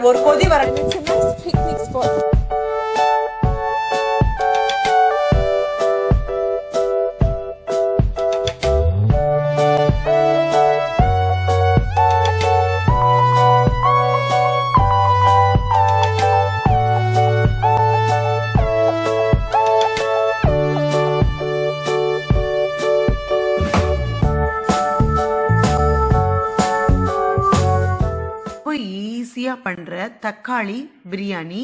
ஒரு கொதி வர பிக்னிக் ஸ்பாட். ஈஸியாக பண்ணுற தக்காளி பிரியாணி.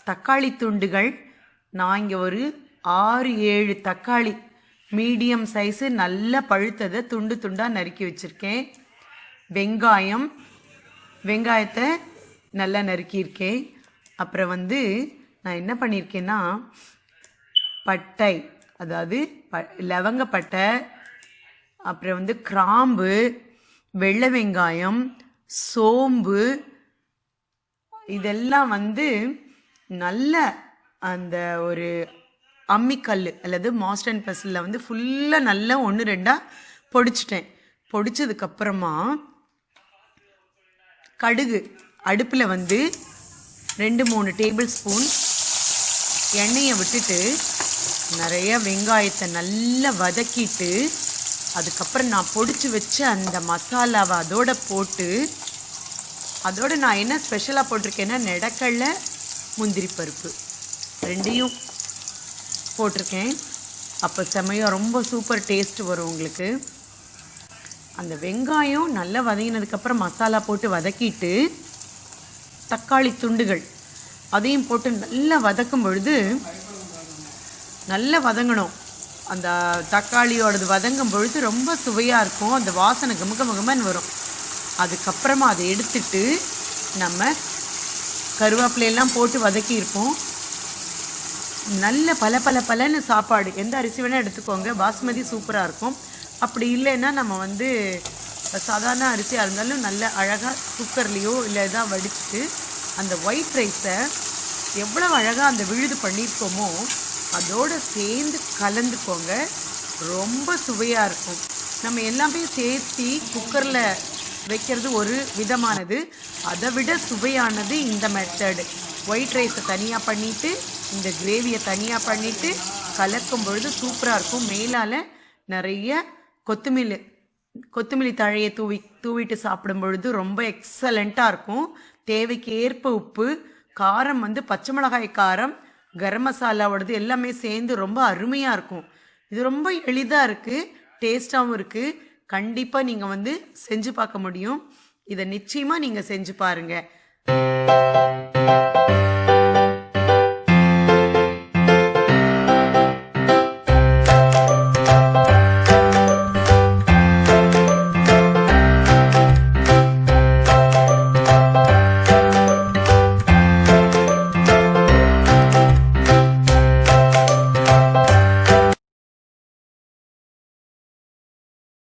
தக்காளி துண்டுகள் நான் இங்கே ஒரு 6-7 தக்காளி மீடியம் சைஸு நல்லா பழுத்ததை துண்டு துண்டாக நறுக்கி வச்சுருக்கேன். வெங்காயத்தை நல்லா நறுக்கியிருக்கேன். அப்புறம் நான் என்ன பண்ணியிருக்கேன்னா பட்டை, அதாவது லவங்கப்பட்டை, அப்புறம் கிராம்பு, வெள்ளை வெங்காயம், சோம்பு, இதெல்லாம் நல்ல அந்த ஒரு அம்மிக்கல் அல்லது மாஸ்டர் அண்ட் பெசலில் ஃபுல்லாக நல்லா 1-2 பொடிச்சிட்டேன். பொடிச்சதுக்கப்புறமா கடுகு அடுப்பில் 2-3 டேபிள் ஸ்பூன் எண்ணெயை விட்டுட்டு நிறைய வெங்காயத்தை நல்லா வதக்கிட்டு அதுக்கப்புறம் நான் பொடிச்சு வச்ச அந்த மசாலாவை அதோட போட்டு, அதோட நான் என்ன ஸ்பெஷலாக போட்டிருக்கேன்னா நெடக்கடலை, முந்திரி பருப்பு 2ஐயும் போட்டிருக்கேன். அப்போ செமையாக ரொம்ப சூப்பர் டேஸ்ட் வரும் உங்களுக்கு. அந்த வெங்காயம் நல்லா வதங்கினதுக்கப்புறம் மசாலா போட்டு வதக்கிட்டு தக்காளி துண்டுகள் அதையும் போட்டு நல்லா வதக்கும் பொழுது, நல்லா வதங்கணும். அந்த தக்காளியோடது வதங்கும் பொழுது ரொம்ப சுவையாக இருக்கும். அந்த வாசனை கமகமகமன்னு வரும். அதுக்கப்புறமா அதை எடுத்துட்டு நம்ம கருவேப்பிலையெல்லாம் போட்டு வதக்கியிருப்போம். நல்ல பலன்னு சாப்பாடு, எந்த அரிசி வேணால் எடுத்துக்கோங்க, பாஸ்மதி சூப்பராக இருக்கும். அப்படி இல்லைன்னா நம்ம சாதாரண அரிசியாக இருந்தாலும் நல்ல அழகாக குக்கர்லேயோ இல்லை இதாக வடிச்சிட்டு அந்த ஒயிட் ரைஸை எவ்வளோ அழகாக அந்த விழுது பண்ணியிருக்கோமோ அதோடு சேர்ந்து கலந்துக்கோங்க. ரொம்ப சுவையாக இருக்கும். நம்ம எல்லாமே சேர்த்து குக்கரில் வைக்கிறது ஒரு விதமானது, அதை விட சுவையானது இந்த மெத்தடு. ஒயிட் ரைஸை தனியாக பண்ணிவிட்டு இந்த கிரேவியை தனியாக பண்ணிவிட்டு கலக்கும் பொழுது சூப்பராக இருக்கும். மேலால் நிறைய கொத்தமல்லி தழையை தூவிட்டு சாப்பிடும் பொழுது ரொம்ப எக்ஸலண்ட்டாக இருக்கும். தேவைக்கு ஏற்ப உப்பு, காரம் பச்சை மிளகாய் காரம், கரம் மசாலாவோடது எல்லாமே சேர்ந்து ரொம்ப அருமையாக இருக்கும். இது ரொம்ப எளிதாக இருக்குது, டேஸ்ட்டாகவும் இருக்குது. கண்டிப்பாக நீங்கள் செஞ்சு பார்க்க முடியும். இதை நிச்சயமாக நீங்கள் செஞ்சு பாருங்கள்.